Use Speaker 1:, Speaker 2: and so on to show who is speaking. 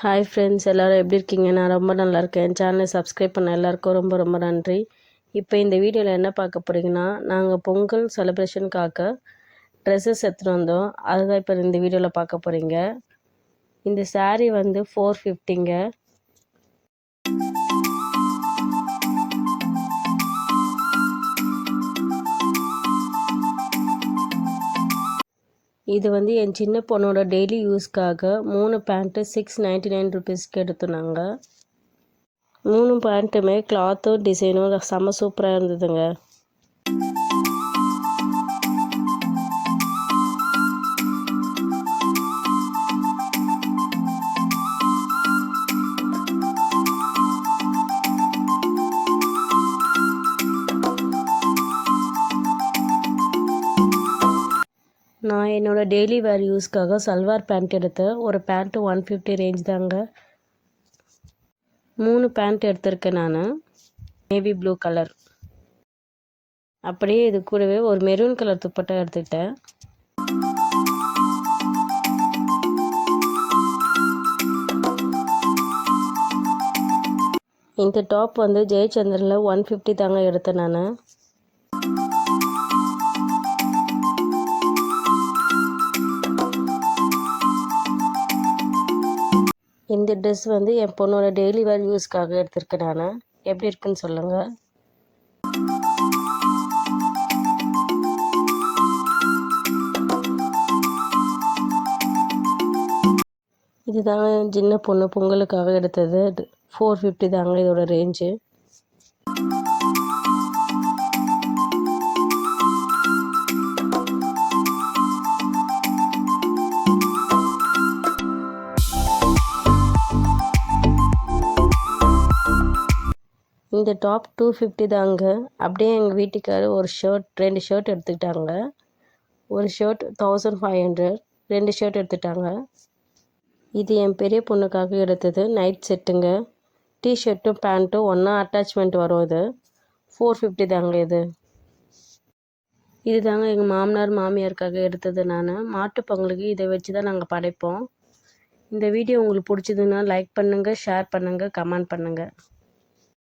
Speaker 1: Hi friends, எல்லோரும் எப்படி இருக்கீங்க? நான் ரொம்ப நல்லா இருக்கேன். என் சேனலை சப்ஸ்கிரைப் பண்ண எல்லாருக்கும் ரொம்ப ரொம்ப நன்றி. இப்போ இந்த வீடியோவில் என்ன பார்க்க போகிறீங்கன்னா, நாங்கள் பொங்கல் செலிப்ரேஷனுக்காக ட்ரெஸ்ஸஸ் எடுத்துகிட்டு வந்தோம். அதுதான் இப்போ இந்த வீடியோவில் பார்க்க போகிறீங்க. இந்த saree வந்து 450ங்க. இது வந்து என் சின்ன பொண்ணோட டெய்லி யூஸ்க்காக 3 பேண்ட்டு 699 ருபீஸ்க்கு எடுத்துனாங்க. 3 பேண்ட்டுமே கிளாத்தும் டிசைனும் செம்ம சூப்பராக இருந்ததுங்க. நான் என்னோடய டெய்லி வேர் யூஸ்க்காக சல்வார் பேண்ட் எடுத்தேன். ஒரு பேண்ட்டு 150 ரேஞ்ச் தாங்க. 3 பேண்ட் எடுத்திருக்கேன் நான். Navy blue colour. அப்படியே இது கூடவே ஒரு மெரூன் கலர் துப்பட்டா எடுத்துக்கிட்டேன். இந்த டாப் வந்து ஜெயச்சந்திரனில் 150 தாங்க எடுத்தேன் நான். இந்த ட்ரெஸ் வந்து என் பொண்ணோட டெய்லி வேர் யூஸ்க்காக எடுத்திருக்கேன் நான். எப்படி இருக்குன்னு சொல்லுங்கள். இதுதாங்க என் சின்ன பொண்ணு பொங்கலுக்காக எடுத்தது. 450 தாங்க இதோட ரேஞ்சு. இந்த டாப் 250 தாங்க. அப்படியே எங்கள் வீட்டுக்காரர் ஒரு ஷர்ட் 2 ஷர்ட் எடுத்துக்கிட்டாங்க. ஒரு ஷர்ட் 1500, 2 ஷர்ட் எடுத்துட்டாங்க. இது என் பெரிய பொண்ணுக்காக எடுத்தது நைட் செட்டுங்க. டிஷர்ட்டும் பேண்ட்டும் ஒன்றா அட்டாச்மெண்ட் வரும். இது 450 தாங்க இது. இது தாங்க எங்கள் மாமனார் மாமியாருக்காக எடுத்தது நான். மாட்டுப் பொங்கலுக்கு இதை வச்சு தான் நாங்கள் படைப்போம். இந்த வீடியோ உங்களுக்கு பிடிச்சதுன்னா லைக் பண்ணுங்கள், ஷேர் பண்ணுங்கள், கமெண்ட் பண்ணுங்கள்.